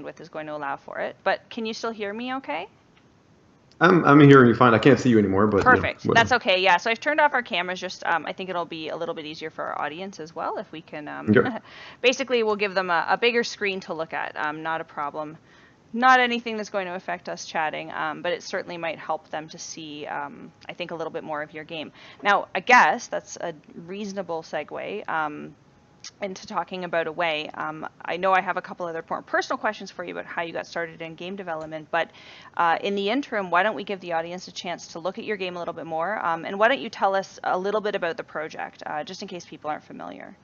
bandwidth is going to allow for it. But can you still hear me okay? I'm hearing you fine. I can't see you anymore, but Perfect. That's whatever. okay. Yeah. So I've turned off our cameras. Just I think it'll be a little bit easier for our audience as well if we can. Okay. Basically, we'll give them a bigger screen to look at. Not a problem. Not anything that's going to affect us chatting, but it certainly might help them to see, I think, a little bit more of your game. Now, I guess that's a reasonable segue into talking about Away. I know I have a couple other more personal questions for you about how you got started in game development, but in the interim, why don't we give the audience a chance to look at your game a little bit more, and why don't you tell us a little bit about the project, just in case people aren't familiar.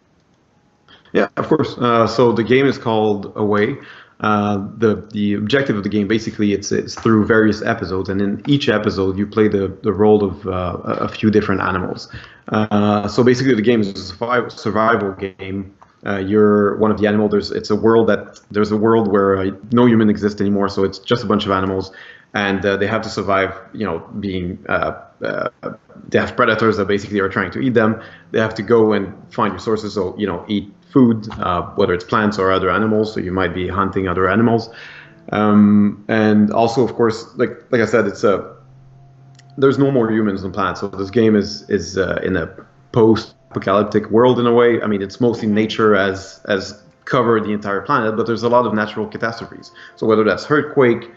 Yeah, of course. So the game is called Away. The objective of the game basically it's through various episodes, and in each episode you play the role of a few different animals. So basically the game is a survival game. You're one of the animals. There's a world where no human exists anymore, so it's just a bunch of animals, and they have to survive. Being they have predators that basically are trying to eat them. They have to go and find resources, so eat food, whether it's plants or other animals. So you might be hunting other animals, and also, of course, like I said, there's no more humans than plants. So this game is in a post-apocalyptic world in a way. I mean, it's mostly nature as covered the entire planet, but there's a lot of natural catastrophes. So whether that's earthquake,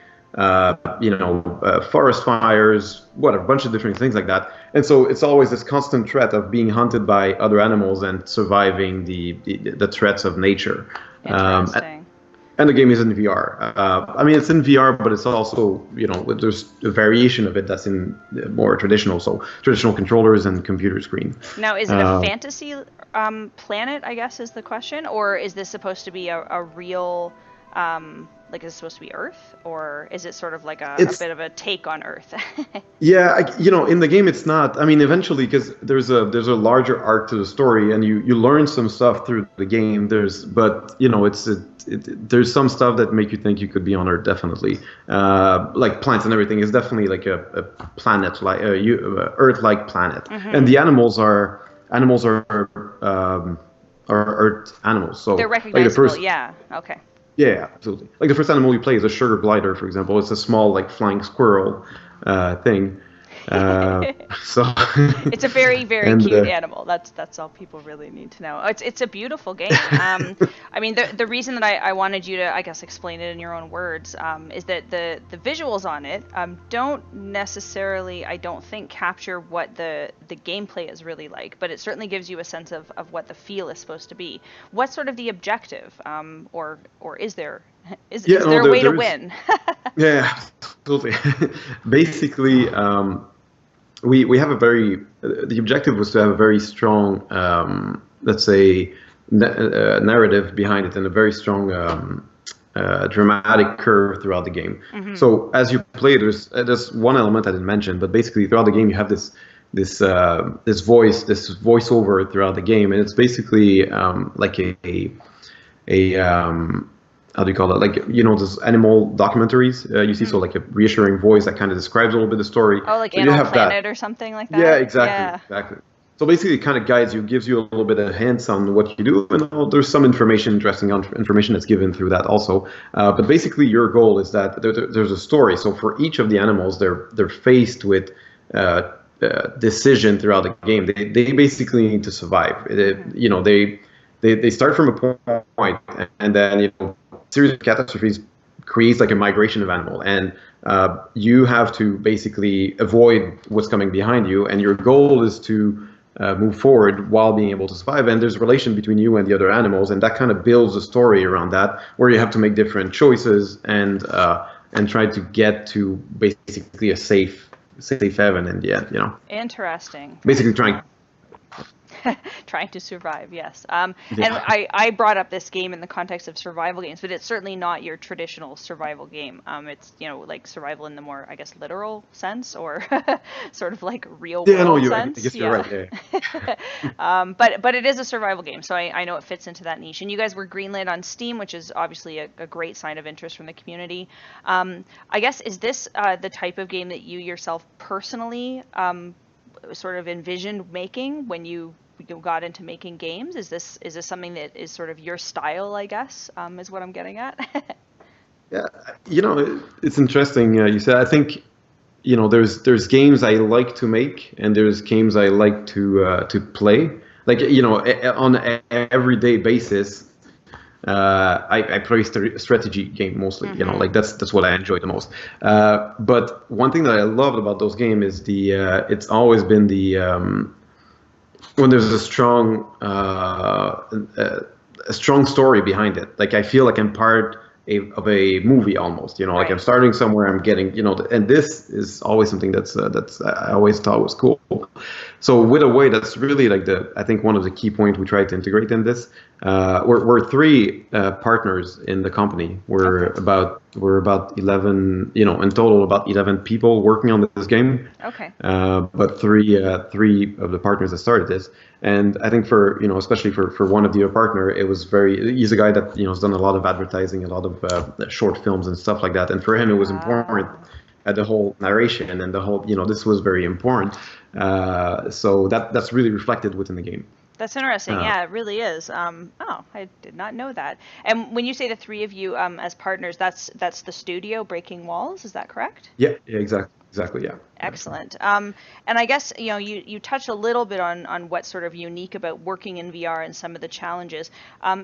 forest fires, a bunch of different things like that. And so it's always this constant threat of being hunted by other animals and surviving the threats of nature. Interesting. And the game is in VR. I mean, it's in VR, but it's also, there's a variation of it that's in more traditional, so traditional controllers and computer screen. Now, is it a fantasy planet, I guess, is the question? Or is this supposed to be a real, like, is it supposed to be Earth? Or is it sort of like a bit of a take on Earth? Yeah, in the game it's not. I mean, eventually, because there's a larger arc to the story, and you learn some stuff through the game. There's some stuff that make you think you could be on Earth, definitely. Like plants and everything is definitely like a planet, like Earth-like planet. And the animals are Earth animals. So they're recognizable. Yeah. Okay. Yeah, absolutely. Like the first animal you play is a sugar glider, for example. It's a small, like, flying squirrel thing. So it's a very, very and, cute animal. That's all people really need to know. It's a beautiful game. I mean, the reason that I wanted you to, I guess, explain it in your own words is that the visuals on it don't necessarily, I don't think, capture what the gameplay is really like, but it certainly gives you a sense of what the feel is supposed to be. What's sort of the objective, or is there is there a way to win? Yeah, absolutely. Basically, we have the objective was to have a very strong, let's say, narrative behind it, and a very strong dramatic curve throughout the game. So as you play, there's one element I didn't mention, but basically throughout the game you have this voiceover throughout the game, and it's basically like a how do you call it? Like, those animal documentaries you see, so like a reassuring voice that kind of describes a little bit of the story. Oh, like so Animal Planet or something like that? Yeah, exactly. So basically it kind of guides you, gives you a little bit of hints on what you do, and there's some interesting information that's given through that also. But basically your goal is that there's a story. So for each of the animals, they're faced with decision throughout the game. They basically need to survive. They start from a point, and then series of catastrophes creates like a migration of animal, and you have to basically avoid what's coming behind you, and your goal is to move forward while being able to survive. And there's a relation between you and the other animals, and that kind of builds a story around that, where you have to make different choices and try to get to basically a safe heaven in the end. Interesting. Basically trying to survive, yes. And I brought up this game in the context of survival games, but it's certainly not your traditional survival game. It's like survival in the more, I guess, literal sense, or sort of like real world sense. Right. I guess you're right. Yeah. But it is a survival game, so I know it fits into that niche. And you guys were greenlit on Steam, which is obviously a great sign of interest from the community. I guess, is this the type of game that you yourself personally sort of envisioned making when you got into making games? Is this something that is sort of your style, I guess, is what I'm getting at? Yeah, it's interesting. You said I think there's games I like to make and there's games I like to play. Like on an everyday basis, I play strategy game mostly. Mm-hmm. Like that's what I enjoy the most. But one thing that I loved about those games is it's always been when there's a strong story behind it. Like I feel like I'm part of a movie almost. Like I'm Right. starting somewhere, I'm getting, and this is always something that's I always thought was cool. So with Away, that's really like I think one of the key points we try to integrate in this. We're three partners in the company. Okay. We're about 11, in total about 11 people working on this game. Okay. But three of the partners that started this, and I think especially for one of the partner, it was he's a guy that has done a lot of advertising, a lot of short films and stuff like that, and for him it was important Ah. the whole narration and the whole this was very important. So that's really reflected within the game. That's interesting. Uh, Yeah, it really is. Oh, I did not know that. And when you say the three of you as partners, that's the studio Breaking Walls, is that correct? yeah, exactly, yeah. Excellent. And I guess you touched a little bit on what's sort of unique about working in VR and some of the challenges.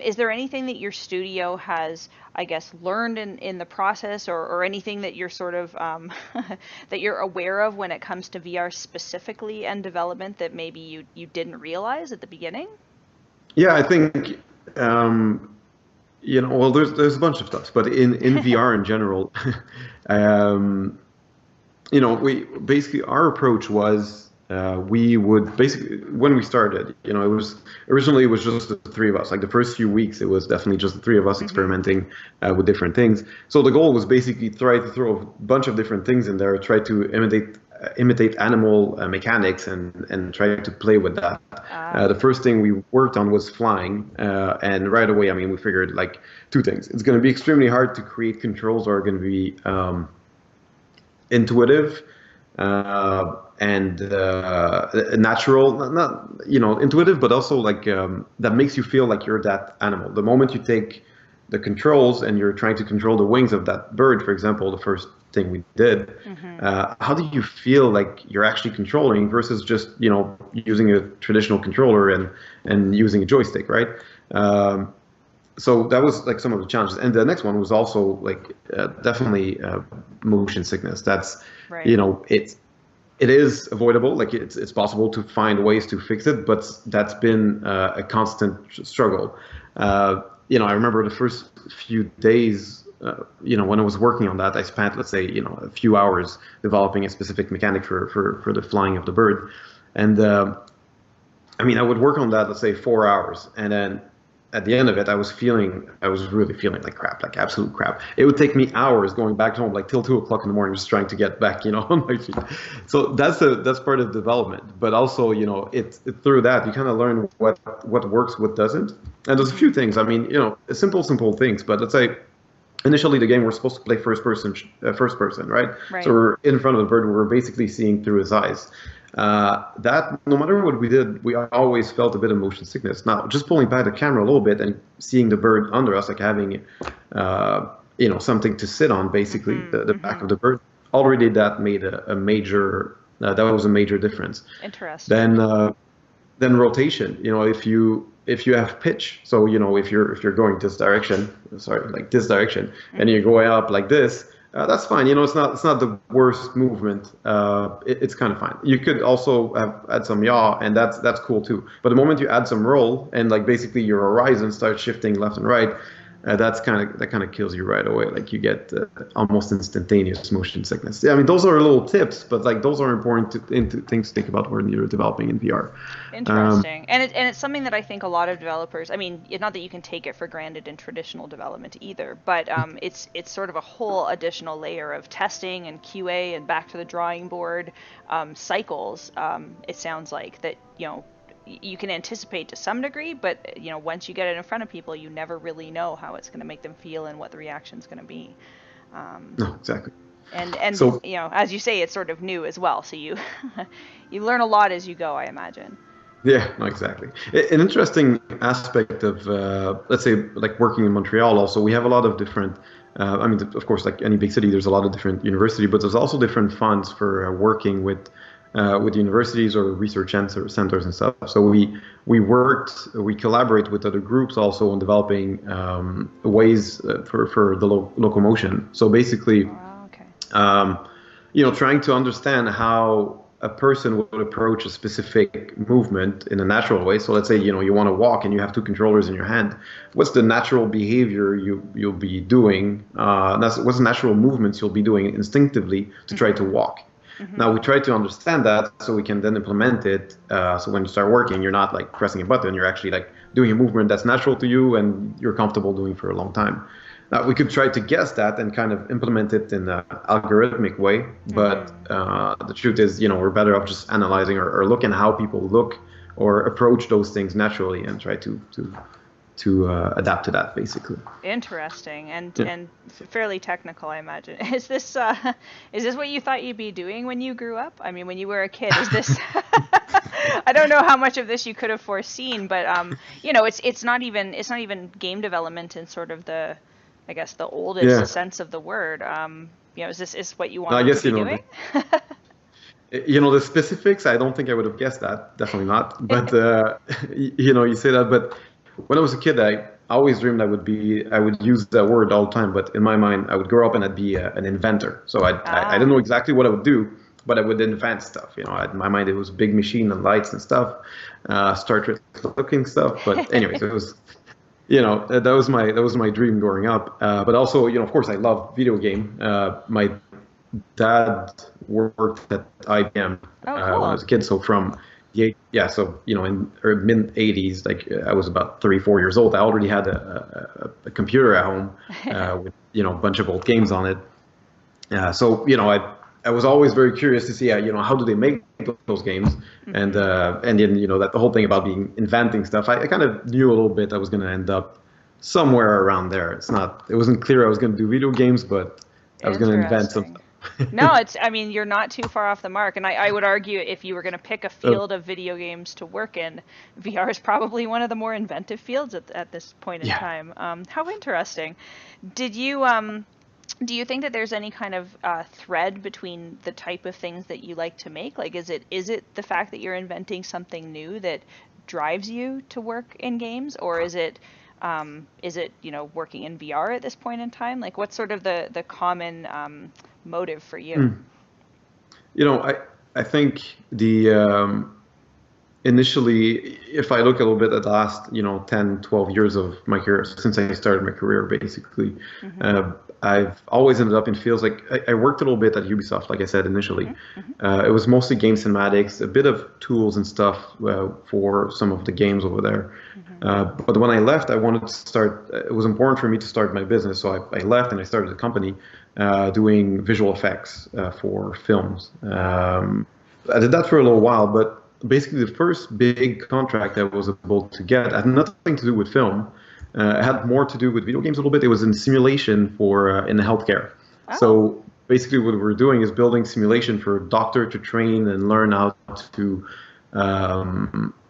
Is there anything that your studio has, I guess, learned in the process, or anything that you're sort of that you're aware of when it comes to VR specifically and development that maybe you didn't realize at the beginning? Yeah, I think well, there's a bunch of stuff, but in VR in general, um, we basically our approach was we would basically when we started, it was originally it was just the three of us. Like the first few weeks, it was definitely just the three of us Mm-hmm. experimenting with different things. So the goal was basically try to throw a bunch of different things in there, try to imitate animal mechanics and try to play with that. Ah. The first thing we worked on was flying, and right away, I mean, we figured like two things. It's going to be extremely hard to create controls that are going to be intuitive and natural, not intuitive, but also like that makes you feel like you're that animal. The moment you take the controls and you're trying to control the wings of that bird, for example, the first thing we did, Mm-hmm. how do you feel like you're actually controlling versus just using a traditional controller and using a joystick, right? So that was like some of the challenges, and the next one was also like definitely motion sickness. That's Right. it is avoidable. Like it's possible to find ways to fix it, but that's been a constant struggle. I remember the first few days. When I was working on that, I spent, let's say, a few hours developing a specific mechanic for the flying of the bird, and I mean, I would work on that, let's say, 4 hours, and then at the end of it, I was really feeling like crap, like absolute crap. It would take me hours going back home, like till 2 o'clock in the morning, just trying to get back, on my feet. So that's part of development. But also, through that you kind of learn what works, what doesn't. And there's a Mm-hmm. few things. I mean, simple things. But let's say initially the game we're supposed to play first person, right? So Right. we're in front of the bird. We're basically seeing through his eyes. That no matter what we did, we always felt a bit of motion sickness. Now, just pulling back the camera a little bit and seeing the bird under us, like having, something to sit on, basically Mm-hmm. the back Mm-hmm. of the bird, already that made a major. That was a major difference. Interesting. Then rotation. If you have pitch, so if you're going this direction, sorry, like this direction, and Mm-hmm. you're going up like this, that's fine. It's not the worst movement. It's kind of fine. You could also add some yaw, and that's cool too. But the moment you add some roll, and like basically your horizon starts shifting left and right, that kind of kills you right away. Like you get almost instantaneous motion sickness. Yeah, I mean those are little tips, but like those are important things to think about when you're developing in VR. Um, Interesting. And it's something that I think a lot of developers, I mean, not that you can take it for granted in traditional development either, but it's sort of a whole additional layer of testing and QA and back to the drawing board cycles. It sounds like that, you can anticipate to some degree, but once you get it in front of people, you never really know how it's going to make them feel and what the reaction's going to be. Um, no, exactly. and So as you say, it's sort of new as well, so you you learn a lot as you go, I imagine. yeah, no, exactly. An interesting aspect of let's say like working in Montreal. Also, we have a lot of different I mean, of course, like any big city, there's a lot of different universities, but there's also different funds for working with universities or research centers and stuff. So we collaborate with other groups also on developing ways for the locomotion. So basically, Oh, okay. trying to understand how a person would approach a specific movement in a natural way. So let's say, you want to walk and you have two controllers in your hand. What's the natural behavior you'll be doing? What's the natural movements you'll be doing instinctively to try to walk? Now we try to understand that so we can then implement it. So when you start working, you're not like pressing a button, you're actually like doing a movement that's natural to you and you're comfortable doing for a long time. Now we could try to guess that and kind of implement it in an algorithmic way, but the truth is, we're better off just analyzing or looking at how people look or approach those things naturally and try to adapt to that, basically. Interesting and fairly technical, I imagine. Is this what you thought you'd be doing when you grew up? I mean, when you were a kid, is this? I don't know how much of this you could have foreseen, but it's not even game development in sort of the, I guess, the oldest sense of the word. Is this what you wanted to be doing? The specifics, I don't think I would have guessed that. Definitely not. But you say that, but. When I was a kid, I always dreamed I would use that word all the time, but in my mind, I would grow up and I'd be an inventor. So I didn't know exactly what I would do, but I would invent stuff. In my mind, it was big machine and lights and stuff, Star Trek looking stuff. But anyways, it was, that was my dream growing up. But also, of course, I love video game. My dad worked at IBM cool. when I was a kid, so from so in mid 80s, like I was about 3-4 years old. I already had a computer at home with a bunch of old games on it. So I was always very curious to see how do they make those games, and then that the whole thing about inventing stuff. I kind of knew a little bit I was going to end up somewhere around there. It wasn't clear I was going to do video games, but I was going to invent something. No, you're not too far off the mark. And I would argue if you were going to pick a field of video games to work in, VR is probably one of the more inventive fields at this point in time. How interesting. Do you think that there's any kind of thread between the type of things that you like to make? Like, is it the fact that you're inventing something new that drives you to work in games, or is it working in VR at this point in time? Like, what's sort of the common motive for you? I think initially, if I look a little bit at the last 10, 12 years of my career, since I started my career, basically, I've always ended up in fields like I worked a little bit at Ubisoft, like I said initially. It was mostly game cinematics, a bit of tools and stuff for some of the games over there. But when I left, I wanted to start. It was important for me to start my business, so I left and I started a company doing visual effects for films. I did that for a little while, but basically the first big contract I was able to get had nothing to do with film. It had more to do with video games a little bit. It was in simulation for in the healthcare. Oh. So basically what we're doing is building simulation for a doctor to train and learn how to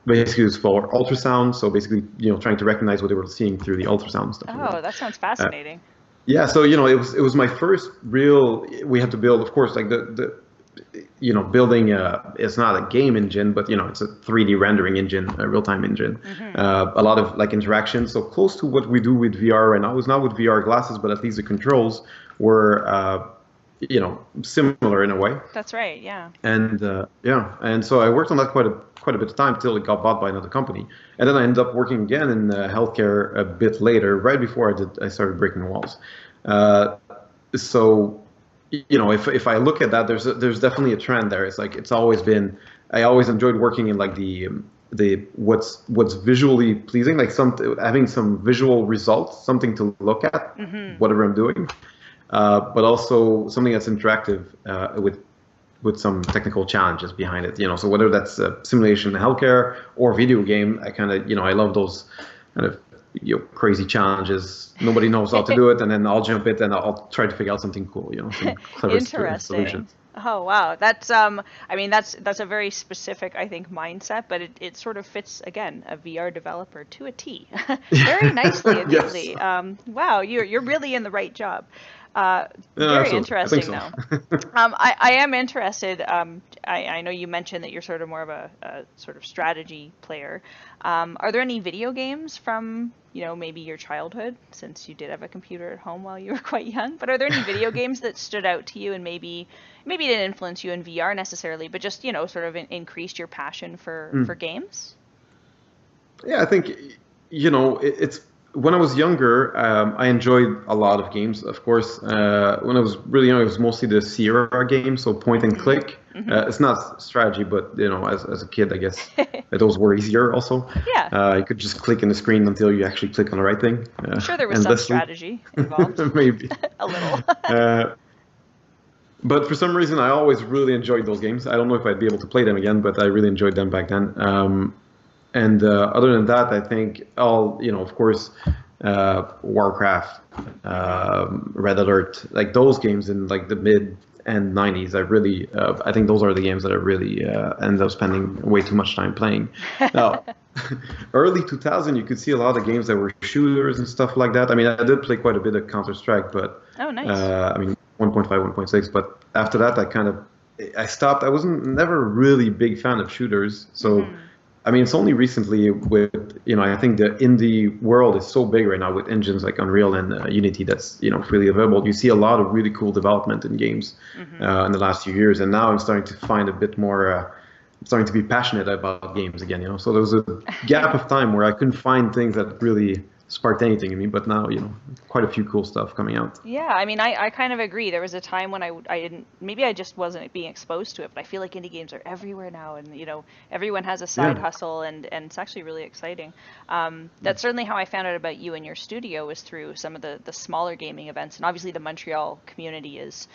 basically it's for ultrasound. So basically, trying to recognize what they were seeing through the ultrasound and stuff. Oh, that sounds fascinating. So it was my first real. We had to build, of course, like the building. It's not a game engine, but it's a 3D rendering engine, a real-time engine. A lot of like interaction, so close to what we do with VR right now. It was not with VR glasses, but at least the controls were similar in a way. That's right. Yeah. And and so I worked on that quite a bit of time till it got bought by another company, and then I ended up working again in healthcare a bit later, right before I started breaking the walls. So if I look at that, there's definitely a trend there. It's like it's always been. I always enjoyed working in like the what's visually pleasing, like having some visual results, something to look at, whatever I'm doing. But also something that's interactive with some technical challenges behind it. So whether that's simulation in healthcare or video game, I kind of I love those kind of crazy challenges. Nobody knows how to do it, and then I'll jump it and I'll try to figure out something cool. Some clever Interesting. solutions. Oh wow, that's I mean that's a very specific I think mindset, but it sort of fits again a VR developer to a T, very nicely and Yes. neatly. Wow, you're really in the right job. Very Absolutely. I think interesting so. though. I am interested. I know you mentioned that you're sort of more of a sort of strategy player. Are there any video games from, maybe your childhood, since you did have a computer at home while you were quite young, but are there any video games that stood out to you and maybe didn't influence you in VR necessarily, but just, sort of increased your passion for Mm. games? Yeah, I think it's when I was younger, I enjoyed a lot of games. Of course, when I was really young, it was mostly the Sierra games, so point and Mm-hmm. click. Mm-hmm. It's not strategy, but as a kid, I guess those were easier. Also, Yeah, you could just click in the screen until you actually click on the right thing, I'm sure there was some endlessly, strategy involved. maybe. A little. Uh, but for some reason, I always really enjoyed those games. I don't know if I'd be able to play them again, but I really enjoyed them back then. And other than that, I think of course, Warcraft, Mm-hmm. Red Alert, like those games in like the mid and 90s. I think those are the games that I really ended up spending way too much time playing. Now, early 2000, you could see a lot of games that were shooters and stuff like that. I mean, I did play quite a bit of Counter Strike, but Oh, nice. I mean, 1.5, 1.6. But after that, I stopped. I wasn't never really big fan of shooters, so. Mm-hmm. I mean, it's only recently I think the indie world is so big right now with engines like Unreal and Unity that's, freely available. You see a lot of really cool development in games Mm-hmm. in the last few years. And now I'm starting to find a bit more, I'm starting to be passionate about games again, So there was a gap of time where I couldn't find things that really sparked anything in me. But now, quite a few cool stuff coming out. Yeah, I mean, I kind of agree. There was a time when I didn't, maybe I just wasn't being exposed to it, but I feel like indie games are everywhere now, and everyone has a side Yeah. hustle, and it's actually really exciting. That's certainly how I found out about you and your studio, was through some of the smaller gaming events, and obviously the Montreal community is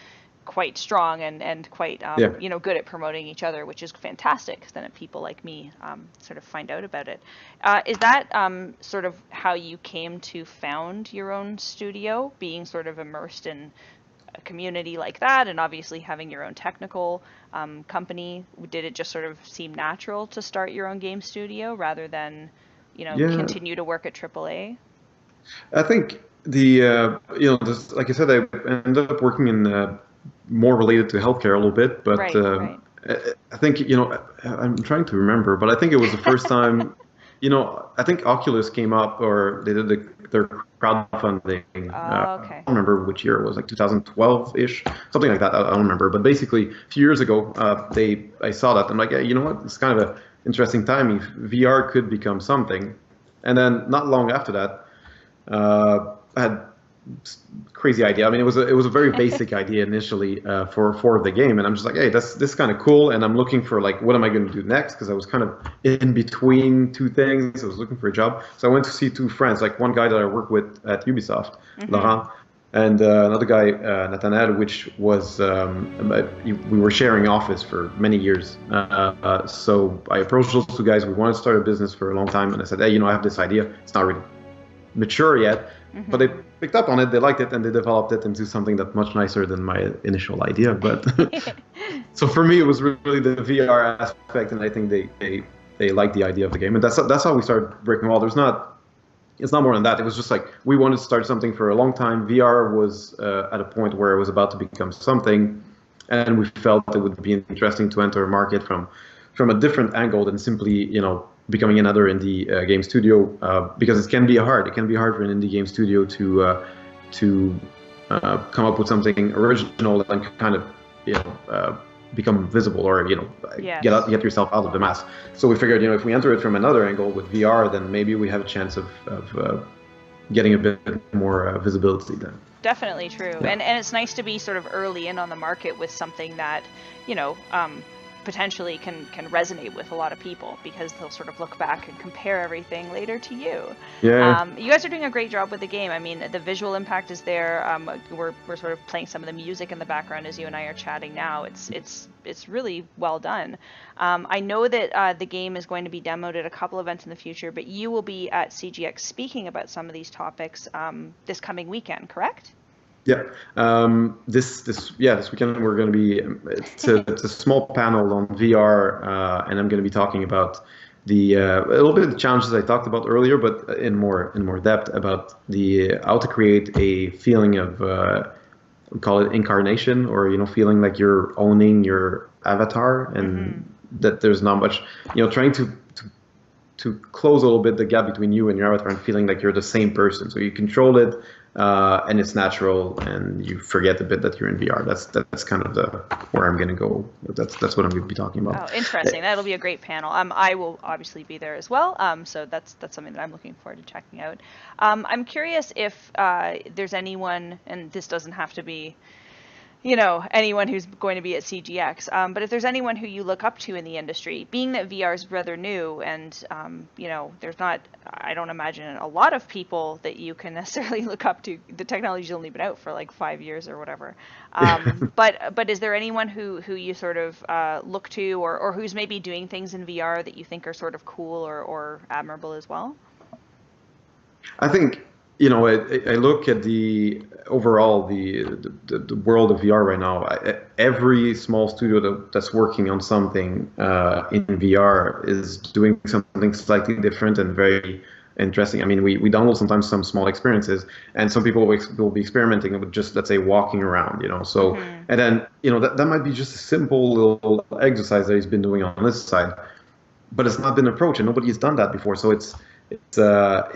quite strong and quite Yeah. good at promoting each other, which is fantastic. 'Cause then people like me sort of find out about it. Is that sort of how you came to found your own studio, being sort of immersed in a community like that, and obviously having your own technical company? Did it just sort of seem natural to start your own game studio rather than, Yeah. continue to work at AAA? I think like I said, I ended up working in more related to healthcare a little bit, but Right, right. I think I'm trying to remember, but I think it was the first time, I think Oculus came up or they did their crowdfunding. Oh, I okay. don't remember which year it was, like 2012-ish, something like that. I don't remember, but basically a few years ago, I saw that. I'm like, yeah, you know what? It's kind of a interesting time. If VR could become something, and then not long after that. I had crazy idea. I mean, it was a very basic idea initially for the game, and I'm just like, hey, this kind of cool, and I'm looking for like, what am I going to do next? Because I was kind of in between two things. I was looking for a job, so I went to see two friends, like one guy that I work with at Ubisoft, Mm-hmm. Laurent, and another guy, Nathanael, which was we were sharing office for many years. So I approached those two guys. We wanted to start a business for a long time, and I said, hey, I have this idea. It's not really mature yet, but they Mm-hmm. picked up on it, they liked it, and they developed it into something that's much nicer than my initial idea. But so for me, it was really the VR aspect, and I think they liked the idea of the game, and that's how we started Breaking Wall. It's not more than that. It was just like we wanted to start something for a long time. VR was at a point where it was about to become something, and we felt it would be interesting to enter a market from a different angle than simply becoming another indie game studio, because it can be hard. It can be hard for an indie game studio to come up with something original and kind of become visible, or Yes. get yourself out of the mass. So we figured, if we enter it from another angle with VR, then maybe we have a chance of getting a bit more visibility then. Definitely true. Yeah. And it's nice to be sort of early in on the market with something that, potentially can resonate with a lot of people, because they'll sort of look back and compare everything later to you. Yeah. You guys are doing a great job with the game. I mean, the visual impact is there. We're sort of playing some of the music in the background as you and I are chatting now. It's really well done. I know that the game is going to be demoed at a couple events in the future, but you will be at CGX speaking about some of these topics this coming weekend, correct? Yeah. This weekend we're going to be. It's a small panel on VR, and I'm going to be talking about a little bit of the challenges I talked about earlier, but in more depth about the how to create a feeling of we call it incarnation, or feeling like you're owning your avatar, and that there's not much, trying to close a little bit the gap between you and your avatar and feeling like you're the same person. So you control it, and it's natural, and you forget a bit that you're in VR. That's kind of where I'm going to go. That's what I'm going to be talking about. Oh, interesting. That'll be a great panel. I will obviously be there as well. So that's something that I'm looking forward to checking out. I'm curious if there's anyone, and this doesn't have to be anyone who's going to be at CGX. But if there's anyone who you look up to in the industry, being that VR is rather new, and there's not, I don't imagine a lot of people that you can necessarily look up to. The technology's only been out for like 5 years or whatever. But is there anyone who you sort of look to, or who's maybe doing things in VR that you think are sort of cool or admirable as well? I think, I look at the overall the world of VR right now. Every small studio that's working on something in VR is doing something slightly different and very interesting. I mean, we download sometimes some small experiences, and some people will be experimenting with just, let's say, walking around. So, and then that might be just a simple little exercise that he's been doing on this side, but it's not been approached, and nobody's done that before. So it's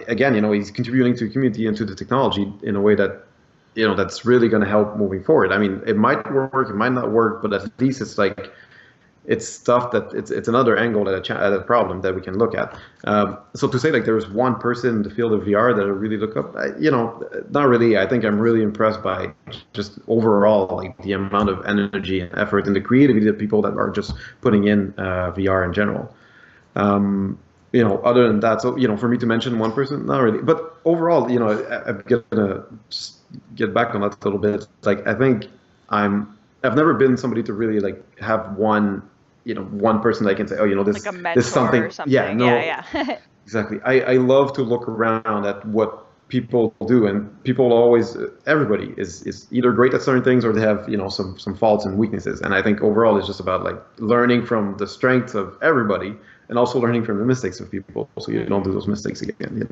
again, he's contributing to the community and to the technology in a way that, that's really going to help moving forward. I mean, it might work, it might not work, but at least it's like, it's stuff that it's another angle at a problem that we can look at. So to say like there's one person in the field of VR that I really look up, not really. I think I'm really impressed by just overall like the amount of energy and effort and the creativity of people that are just putting in VR in general. Other than that, so, for me to mention one person, not really. But overall, I'm gonna just get back on that a little bit. Like, I think I've never been somebody to really like have one person that I can say, oh, this, like a mentor this something. or something. Yeah, no, Yeah. exactly. I love to look around at what people do, and people always, everybody is either great at certain things or they have, some faults and weaknesses. And I think overall it's just about like learning from the strengths of everybody, and also learning from the mistakes of people, so you don't do those mistakes again.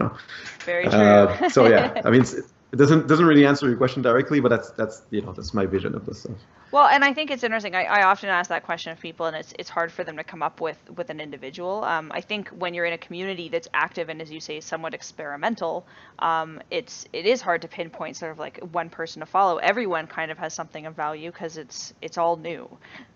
Very true. So yeah, I mean, it doesn't really answer your question directly, but that's my vision of this stuff. Well, and I think it's interesting. I often ask that question of people, and it's hard for them to come up with an individual. I think when you're in a community that's active and, as you say, somewhat experimental, it is hard to pinpoint sort of like one person to follow. Everyone kind of has something of value because it's all new.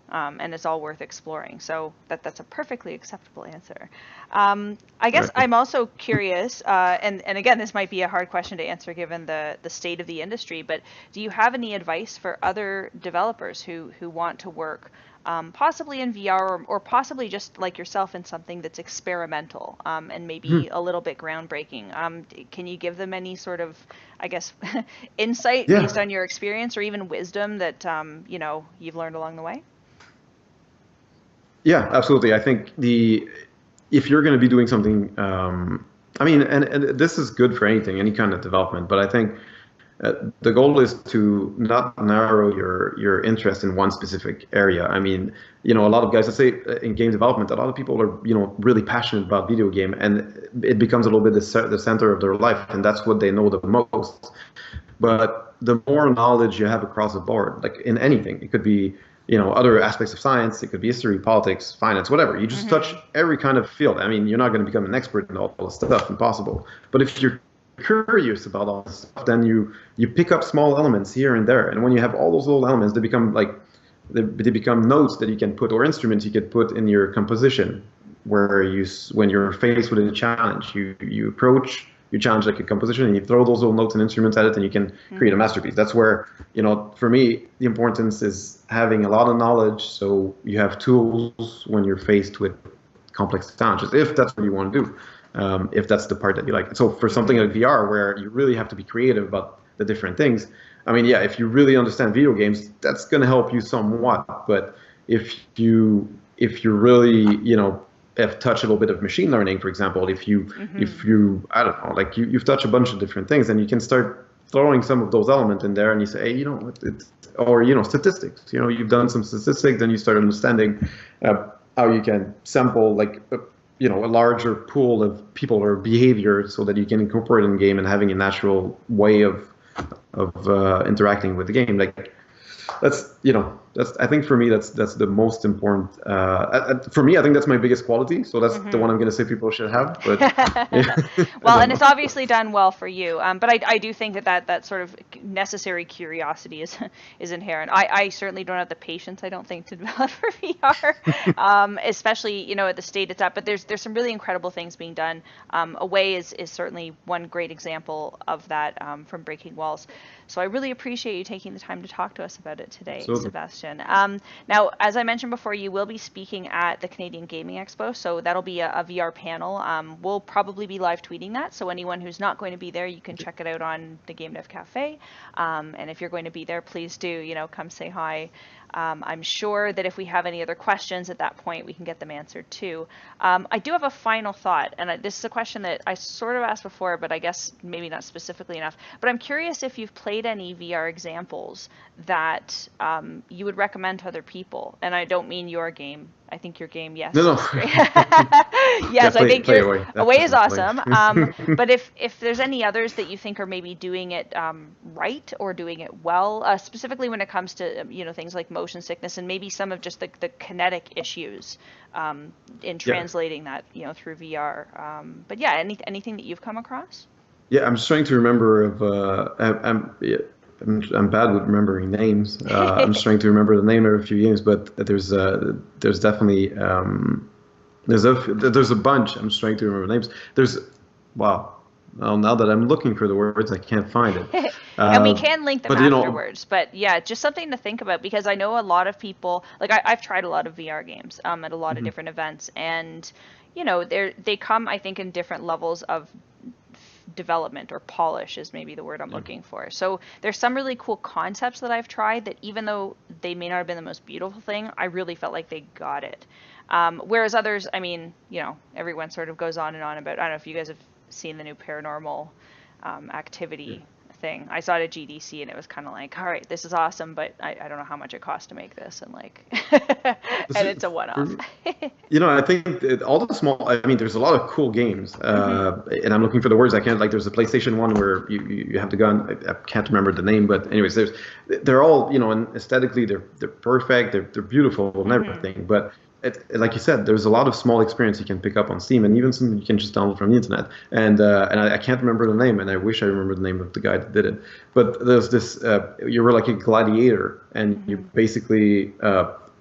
And it's all worth exploring. So that's a perfectly acceptable answer. I guess I'm also curious, and again, this might be a hard question to answer given the state of the industry, but do you have any advice for other developers who want to work possibly in VR or possibly just like yourself in something that's experimental and maybe a little bit groundbreaking? Can you give them any sort of, I guess, insight based on your experience or even wisdom that you've learned along the way? Yeah, absolutely. I think if you're going to be doing something, I mean, and this is good for any kind of development, but I think the goal is to not narrow your interest in one specific area. I mean, a lot of guys, let's say in game development, a lot of people are, really passionate about video game, and it becomes a little bit the center of their life, and that's what they know the most. But the more knowledge you have across the board, like in anything, it could be, other aspects of science, it could be history, politics, finance, whatever. You just touch every kind of field. I mean, you're not going to become an expert in all this stuff, impossible. But if you're curious about all this stuff, then you pick up small elements here and there. And when you have all those little elements, they become like, they become notes that you can put, or instruments you could put in your composition, where when you're faced with a challenge, you approach your challenge like a composition, and you throw those little notes and instruments at it, and you can create a masterpiece. That's where, for me, the importance is having a lot of knowledge, so you have tools when you're faced with complex challenges, if that's what you want to do, if that's the part that you like. So for something like VR, where you really have to be creative about the different things, I mean, yeah, if you really understand video games, that's going to help you somewhat. But if you really, have touched a little bit of machine learning, for example, if you I don't know, like you've touched a bunch of different things, and you can start throwing some of those elements in there, and you say, hey, it's or statistics. You've done some statistics, then you start understanding how you can sample like a larger pool of people or behavior, so that you can incorporate in game and having a natural way of interacting with the game. Like that's I think for me that's the most important. For me, I think that's my biggest quality. So that's the one I'm going to say people should have. But well, and it's obviously done well for you. But I do think that sort of necessary curiosity is inherent. I certainly don't have the patience, I don't think, to develop for VR, especially at the state it's at. But there's some really incredible things being done. Away is certainly one great example of that from Breaking Walls. So I really appreciate you taking the time to talk to us about it today, Absolutely. Sebastien. Now, as I mentioned before, you will be speaking at the Canadian Gaming Expo, so that'll be a VR panel. We'll probably be live tweeting that, so anyone who's not going to be there, you can check it out on the GameDev Cafe. And if you're going to be there, please do, come say hi. I'm sure that if we have any other questions at that point, we can get them answered too. I do have a final thought, and this is a question that I sort of asked before, but I guess maybe not specifically enough. But I'm curious if you've played any VR examples that you would recommend to other people. And I don't mean your game. I think your game, yes. No. Yes, I think your Away is awesome. But if there's any others that you think are maybe doing it right or doing it well, specifically when it comes to things like motion sickness and maybe some of just the kinetic issues in translating that through VR. But yeah, anything that you've come across? Yeah, I'm just trying to remember I'm bad with remembering names. I'm just trying to remember the name of a few games, but there's definitely there's a bunch. I'm just trying to remember names. Wow. Well, now that I'm looking for the words, I can't find it. And we can link them afterwards. But yeah, just something to think about, because I know a lot of people, like I've tried a lot of VR games at a lot of different events, and they come, I think, in different levels of development, or polish is maybe the word I'm looking for. So there's some really cool concepts that I've tried that, even though they may not have been the most beautiful thing, I really felt like they got it. Whereas others, I mean, everyone sort of goes on and on about, I don't know if you guys have seen the new Paranormal Activity thing. I saw it at GDC, and it was kind of like, all right, this is awesome, but I don't know how much it costs to make this, and like, and it's a one-off. I think all the small, I mean, there's a lot of cool games, and I'm looking for the words. I can't, like, there's a PlayStation one where you have the gun. I can't remember the name, but anyways, they're all, and aesthetically they're perfect, they're beautiful and everything, but like you said, there's a lot of small experience you can pick up on Steam, and even some you can just download from the internet. And I can't remember the name, and I wish I remembered the name of the guy that did it. But there's this, you were like a gladiator, and you basically,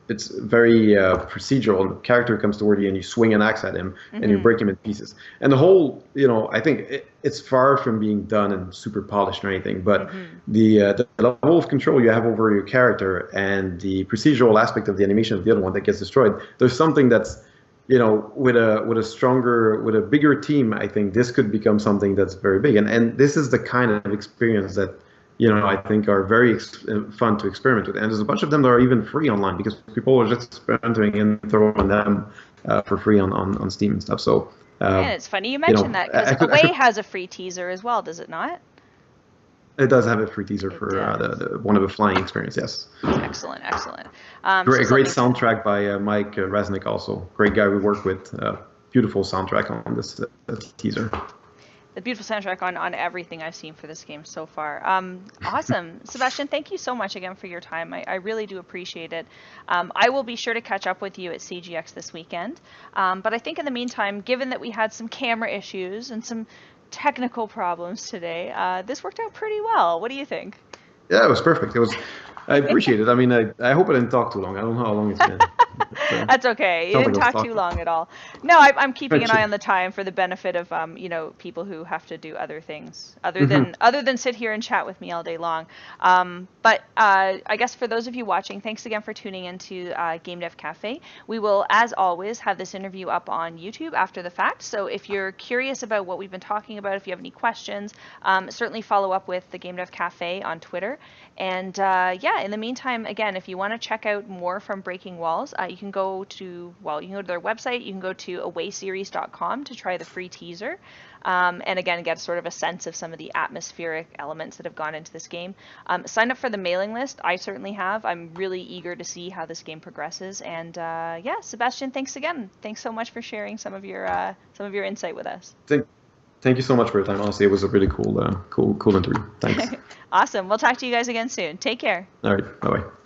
it's very procedural, and the character comes toward you, and you swing an axe at him, and you break him in pieces. And the whole, I think it's far from being done and super polished or anything, but the level of control you have over your character and the procedural aspect of the animation of the other one that gets destroyed, there's something that's, with a bigger team, I think this could become something that's very big. And this is the kind of experience that, I think are very fun to experiment with. And there's a bunch of them that are even free online, because people are just experimenting and throwing them for free on Steam and stuff. So and it's funny you mentioned that, because Away has a free teaser as well, does it not? It does have a free teaser for the one of the flying experience, yes. Excellent. Great soundtrack by Mike Resnick, also. Great guy we work with. Beautiful soundtrack on this teaser. The beautiful soundtrack on everything I've seen for this game so far. Awesome. Sebastien, thank you so much again for your time. I really do appreciate it. I will be sure to catch up with you at CGX this weekend. But I think in the meantime, given that we had some camera issues and some technical problems today, this worked out pretty well. What do you think? Yeah, it was perfect. I appreciate it. I mean, I hope I didn't talk too long. I don't know how long it's been. That's okay. You didn't talk too long at all. No, I'm keeping an eye on the time for the benefit of people who have to do other things other than sit here and chat with me all day long. But I guess for those of you watching, thanks again for tuning into GameDev Cafe. We will, as always, have this interview up on YouTube after the fact. So if you're curious about what we've been talking about, if you have any questions, certainly follow up with the GameDev Cafe on Twitter. And in the meantime, again, if you want to check out more from Breaking Walls, you can go to their website. You can go to awayseries.com to try the free teaser. And again, get sort of a sense of some of the atmospheric elements that have gone into this game. Sign up for the mailing list. I certainly have. I'm really eager to see how this game progresses. And yeah, Sebastien, thanks again. Thanks so much for sharing some of your insight with us. Thank you so much for your time. Honestly, it was a really cool interview. Thanks. Awesome. We'll talk to you guys again soon. Take care. All right. Bye-bye.